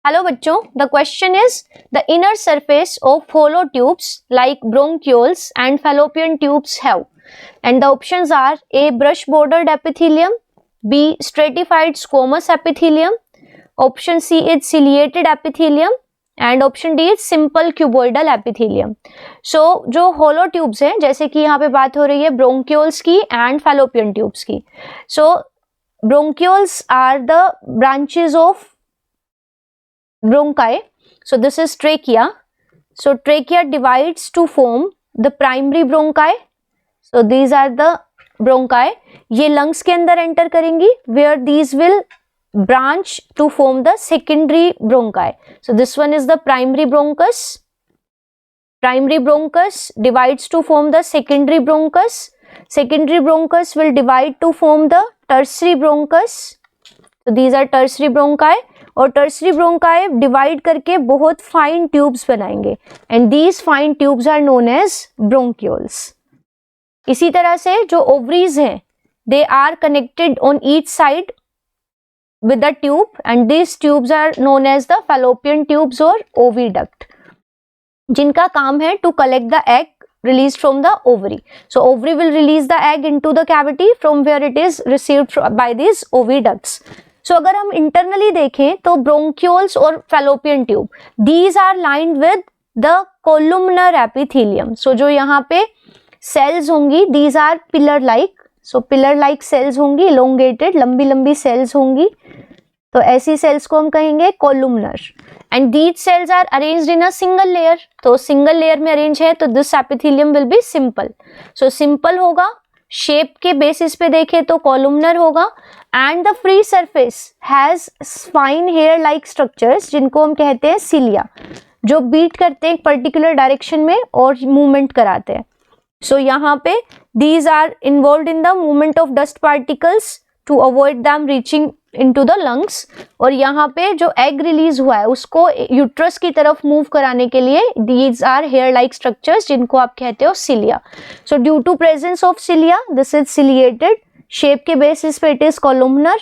Hello बच्चों, the question is the inner surface of hollow tubes like bronchioles and fallopian tubes have, and the options are A brush bordered epithelium, B stratified squamous epithelium, option C is ciliated epithelium and option D is simple cuboidal epithelium. So जो hollow tubes हैं, जैसे कि यहाँ पे बात हो रही है ब्रोंक्यूल्स की एंड फैलोपियन ट्यूब्स की। सो bronchioles are the branches of bronchi. So this is trachea. So trachea divides to form the primary bronchi. So these are the bronchi. ये lungs के अंदर enter करेंगी where these will branch to form the secondary bronchi. So this one is the primary bronchus. Primary bronchus divides to form the secondary bronchus. Secondary bronchus will divide to form the tertiary bronchus. So these are tertiary bronchi. और tertiary bronchi divide करके बहुत fine tubes बनाएंगे and these fine tubes are known as bronchioles. इसी तरह से जो ovaries हैं, they are connected on each side with the tube and these tubes are known as the fallopian tubes or oviduct, जिनका काम है to collect the egg released from the ovary. So ovary will release the egg into the cavity from where it is received by these oviducts. So अगर हम internally देखें तो bronchioles और fallopian tube, these are lined with the columnar epithelium. So जो यहाँ पे cells होंगी, these are pillar like. So pillar like cells होंगी, elongated, लंबी लंबी cells होंगी, तो ऐसी cells को हम कहेंगे columnar. And these cells are arranged in a single layer. तो single layer में arrange है तो this epithelium will be simple. So simple होगा, shape के basis पे देखें तो columnar होगा and the free surface has fine hair like structures जिनको हम कहते हैं cilia, जो beat करते हैं एक particular direction में और movement कराते हैं. So यहाँ पे these are involved in the movement of dust particles to avoid them reaching into the lungs. और यहाँ पे जो egg release हुआ है उसको uterus की तरफ move कराने के लिए these are hair like structures जिनको आप कहते हो cilia. So due to presence of cilia, this is ciliated. Shape के basis पे it is columnar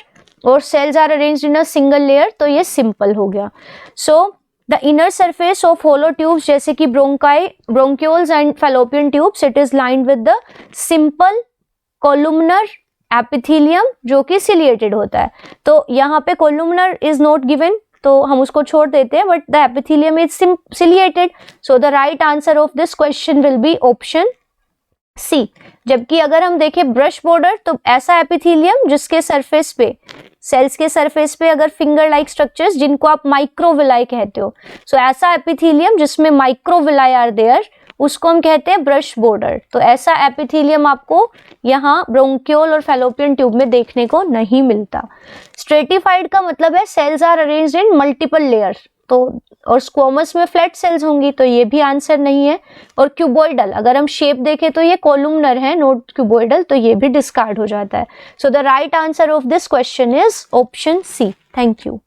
और cells are arranged in a single layer, तो ये simple हो गया. So the inner surface of hollow tubes जैसे कि bronchi, bronchioles and fallopian tubes, it is lined with the simple columnar epithelium जो कि ciliated होता है. तो यहाँ पे columnar is not given, तो हम उसको छोड़ देते हैं, but the epithelium is ciliated. So the right answer of this question will be option C. जबकि अगर हम देखें brush border, तो ऐसा epithelium जिसके surface पे, cells के surface पे अगर finger like structures जिनको आप microvilli कहते हो, so ऐसा epithelium जिसमें microvilli are there, उसको हम कहते हैं ब्रश बॉर्डर. तो ऐसा एपिथेलियम आपको यहाँ ब्रोंक्योल और फैलोपियन ट्यूब में देखने को नहीं मिलता. स्ट्रेटिफाइड का मतलब है cells are arranged in multiple layer, तो और स्क्वोमस में फ्लैट सेल्स होंगी, तो ये भी आंसर नहीं है. और क्यूबॉइडल अगर हम शेप देखें तो ये कोलुमनर है, नोट क्यूबॉइडल, तो ये भी डिस्कार्ड हो जाता है. So the right answer of this question is option C. Thank you.